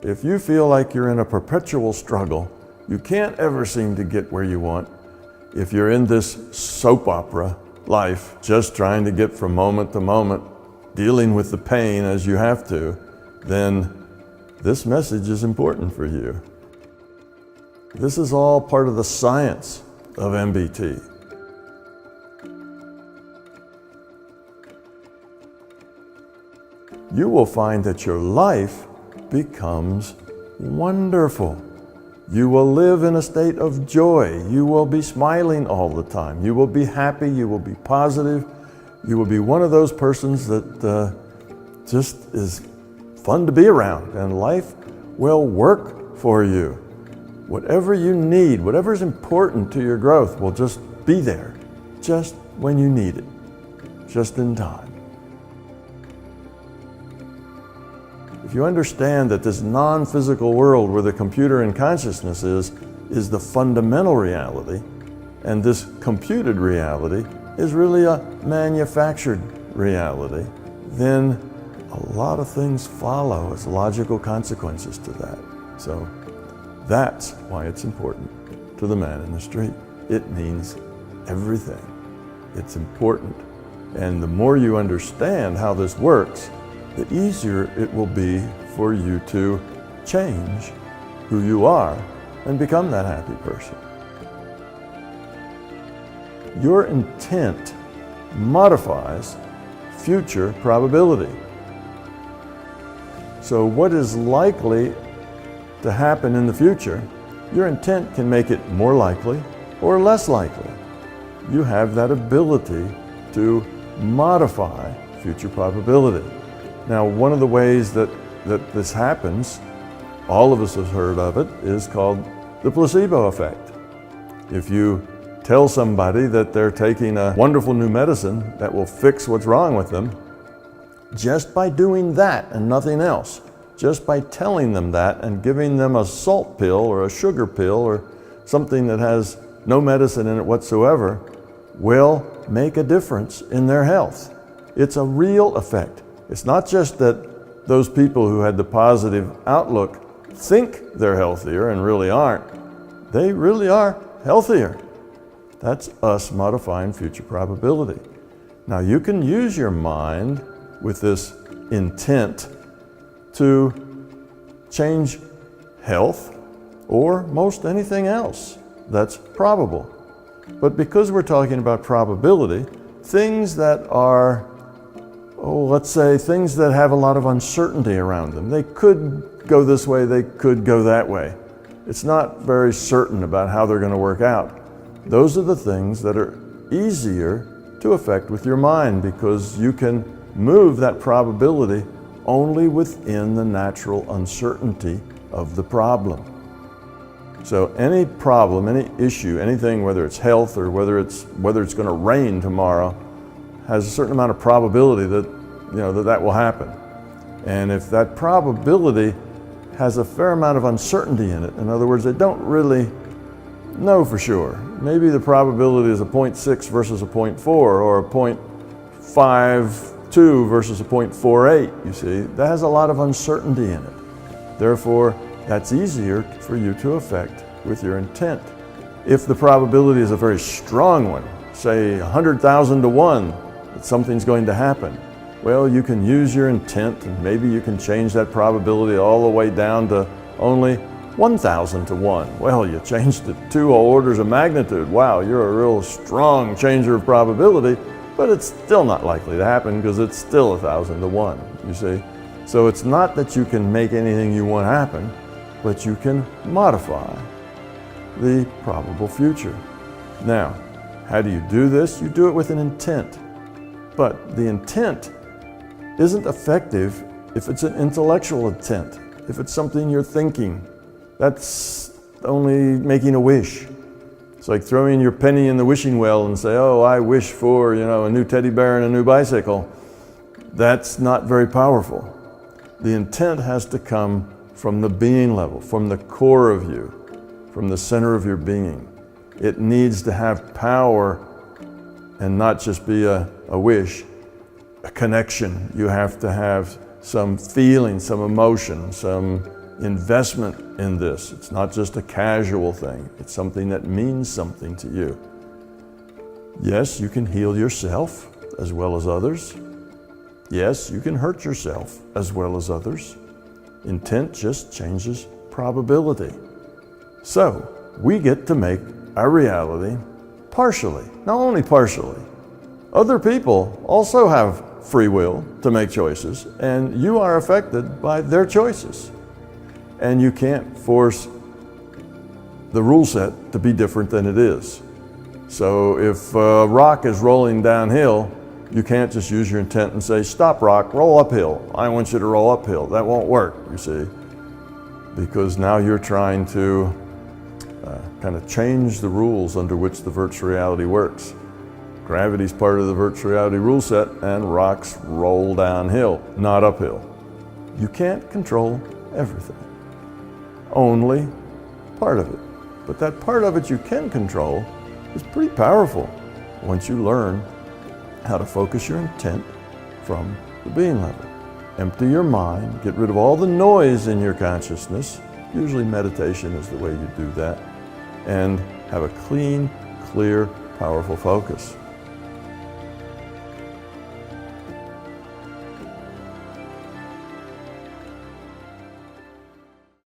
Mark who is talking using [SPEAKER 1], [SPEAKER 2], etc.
[SPEAKER 1] If you feel like you're in a perpetual struggle, you can't ever seem to get where you want, if you're in this soap opera life, just trying to get from moment to moment, dealing with the pain as you have to, then this message is important for you. This is all part of the science of MBT. You will find that your life becomes wonderful. You will live in a state of joy. You will be smiling all the time. You will be happy. You will be positive. You will be one of those persons that just is fun to be around, and life will work for you. Whatever you need, whatever is important to your growth will just be there, just when you need it, just in time. If you understand that this non-physical world where the computer and consciousness is the fundamental reality, and this computed reality is really a manufactured reality, then a lot of things follow as logical consequences to that. So that's why it's important to the man in the street. It means everything. It's important. And the more you understand how this works, the easier it will be for you to change who you are and become that happy person. Your intent modifies future probability. So what is likely to happen in the future, your intent can make it more likely or less likely. You have that ability to modify future probability. Now, one of the ways that this happens, all of us have heard of it, is called the placebo effect. If you tell somebody that they're taking a wonderful new medicine that will fix what's wrong with them, just by doing that and nothing else, just by telling them that and giving them a salt pill or a sugar pill or something that has no medicine in it whatsoever, will make a difference in their health. It's a real effect. It's not just that those people who had the positive outlook think they're healthier and really aren't. They really are healthier. That's us modifying future probability. Now, you can use your mind with this intent to change health or most anything else that's probable. But because we're talking about probability, things that are, let's say things that have a lot of uncertainty around them. They could go this way, they could go that way. It's not very certain about how they're going to work out. Those are the things that are easier to affect with your mind, because you can move that probability only within the natural uncertainty of the problem. So any problem, any issue, anything, whether it's health or whether it's going to rain tomorrow, has a certain amount of probability that will happen. And if that probability has a fair amount of uncertainty in it, in other words, they don't really know for sure. Maybe the probability is a 0.6 versus a 0.4, or a 0.52 versus a 0.48, you see. That has a lot of uncertainty in it. Therefore, that's easier for you to affect with your intent. If the probability is a very strong one, say 100,000 to 1, that something's going to happen, well, you can use your intent, and maybe you can change that probability all the way down to only 1,000 to 1. Well, you changed it 2 orders of magnitude. Wow, you're a real strong changer of probability, but it's still not likely to happen because it's still 1,000 to 1, you see. So it's not that you can make anything you want happen, but you can modify the probable future. Now, how do you do this? You do it with an intent. But the intent isn't effective if it's an intellectual intent, if it's something you're thinking. That's only making a wish. It's like throwing your penny in the wishing well and say, oh, I wish for, a new teddy bear and a new bicycle. That's not very powerful. The intent has to come from the being level, from the core of you, from the center of your being. It needs to have power and not just be a wish, a connection. You have to have some feeling, some emotion, some investment in this. It's not just a casual thing. It's something that means something to you. Yes, you can heal yourself as well as others. Yes, you can hurt yourself as well as others. Intent just changes probability. So, we get to make our reality partially, not only partially. Other people also have free will to make choices, and you are affected by their choices. And you can't force the rule set to be different than it is. So if a rock is rolling downhill, you can't just use your intent and say, stop rock, roll uphill. I want you to roll uphill. That won't work, you see, because now you're trying to kind of change the rules under which the virtual reality works. Gravity's part of the virtual reality rule set, and rocks roll downhill, not uphill. You can't control everything, only part of it. But that part of it you can control is pretty powerful once you learn how to focus your intent from the being level. Empty your mind, get rid of all the noise in your consciousness. Usually meditation is the way you do that. And have a clean, clear, powerful focus.